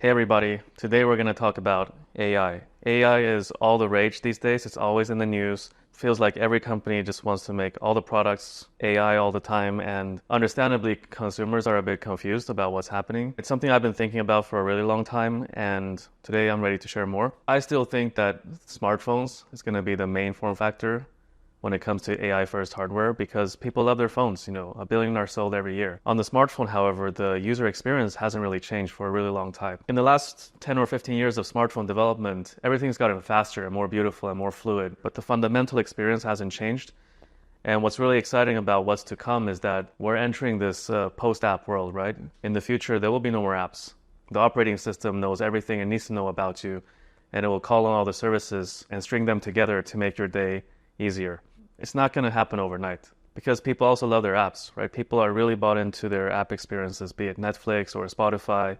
Hey everybody, today we're going to talk about AI. AI is all the rage these days. It's always in the news. Feels like every company just wants to make all the products AI all the time, and understandably consumers are a bit confused about what's happening. It's something I've been thinking about for a really long time, and today I'm ready to share more. I still think that smartphones is going to be the main form factor when it comes to AI first hardware because people love their phones. 1 billion are sold every year. On the smartphone, however, the user experience hasn't really changed for a really long time. In the last 10 or 15 years of smartphone development, everything's gotten faster and more beautiful and more fluid, but the fundamental experience hasn't changed. And what's really exciting about what's to come is that we're entering this post-app world, right? In the future, there will be no more apps. The operating system knows everything it needs to know about you, and it will call on all the services and string them together to make your day easier. It's not going to happen overnight because people also love their apps, right? People are really bought into their app experiences, be it Netflix or Spotify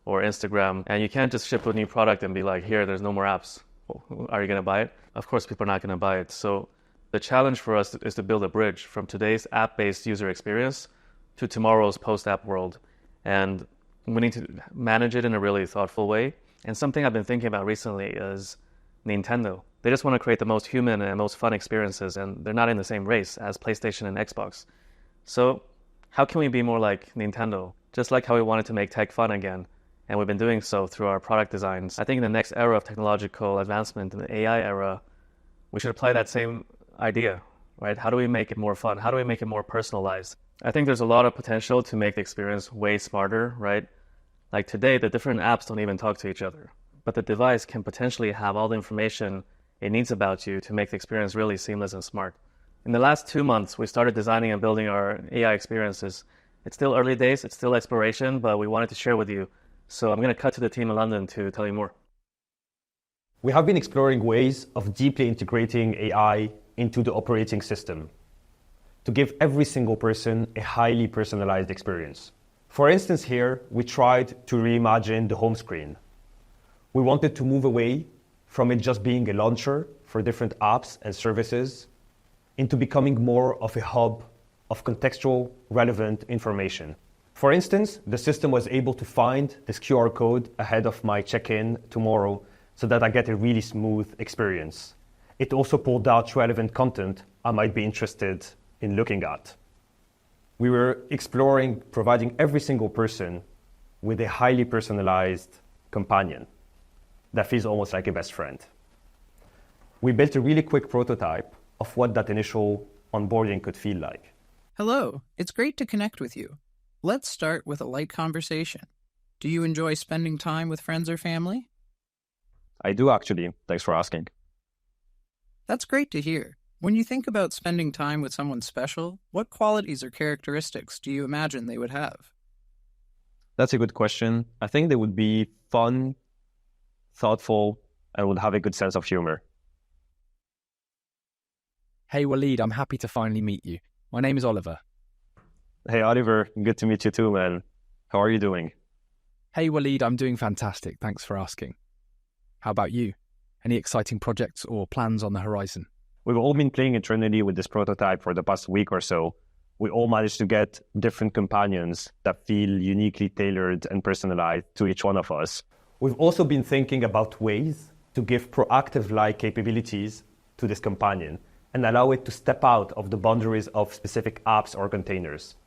or Instagram. And you can't just ship a new product and be like, here, there's no more apps. Are you going to buy it? Of course, people are not going to buy it. So the challenge for us is to build a bridge from today's app-based user experience to tomorrow's post-app world. And we need to manage it in a really thoughtful way. And something I've been thinking about recently is Nintendo. They just want to create the most human and most fun experiences, and they're not in the same race as PlayStation and Xbox. So how can we be more like Nintendo? Just like how we wanted to make tech fun again, and we've been doing so through our product designs. I think in the next era of technological advancement, in the AI era, we should apply that same idea, right? How do we make it more fun? How do we make it more personalized? I think there's a lot of potential to make the experience way smarter, right? Like today, the different apps don't even talk to each other, but the device can potentially have all the information it needs about you to make the experience really seamless and smart. In the last 2 months, we started designing and building our AI experiences. It's still early days, it's still exploration, but we wanted to share with you. So I'm going to cut to the team in London to tell you more. We have been exploring ways of deeply integrating AI into the operating system to give every single person a highly personalized experience. For instance, here, we tried to reimagine the home screen. We wanted to move away from it just being a launcher for different apps and services into becoming more of a hub of contextual, relevant information. For instance, the system was able to find this QR code ahead of my check-in tomorrow so that I get a really smooth experience. It also pulled out relevant content I might be interested in looking at. We were exploring providing every single person with a highly personalized companion that feels almost like a best friend. We built a really quick prototype of what that initial onboarding could feel like. Hello, it's great to connect with you. Let's start with a light conversation. Do you enjoy spending time with friends or family? I do actually. Thanks for asking. That's great to hear. When you think about spending time with someone special, what qualities or characteristics do you imagine they would have? That's a good question. I think they would be fun, thoughtful, and would have a good sense of humor. Hey Waleed, I'm happy to finally meet you. My name is Oliver. Hey Oliver, good to meet you too, man. How are you doing? Hey Waleed, I'm doing fantastic. Thanks for asking. How about you? Any exciting projects or plans on the horizon? We've all been playing internally with this prototype for the past week or so. We all managed to get different companions that feel uniquely tailored and personalized to each one of us. We've also been thinking about ways to give proactive-like capabilities to this companion and allow it to step out of the boundaries of specific apps or containers.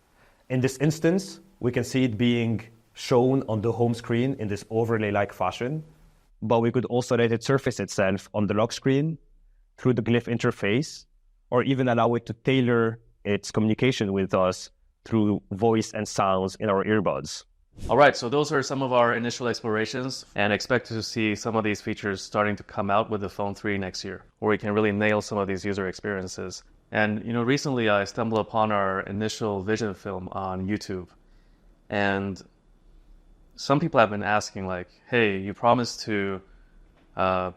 In this instance, we can see it being shown on the home screen in this overlay-like fashion, but we could also let it surface itself on the lock screen through the glyph interface, or even allow it to tailor its communication with us through voice and sounds in our earbuds. All right, so those are some of our initial explorations, and expect to see some of these features starting to come out with the Phone 3 next year, where we can really nail some of these user experiences. And recently I stumbled upon our initial vision film on YouTube, and some people have been asking like, hey, you promised to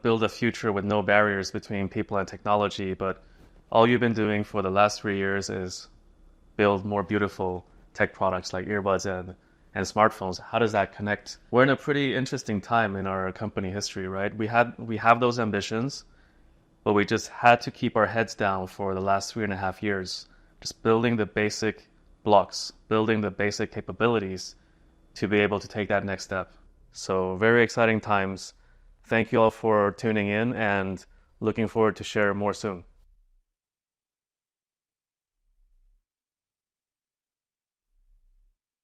build a future with no barriers between people and technology, but all you've been doing for the last 3 years is build more beautiful tech products like earbuds and smartphones. How does that connect? We're in a pretty interesting time in our company history, right? We have those ambitions, but we just had to keep our heads down for the last 3.5 years, just building the basic blocks, building the basic capabilities to be able to take that next step. So very exciting times. Thank you all for tuning in and looking forward to share more soon.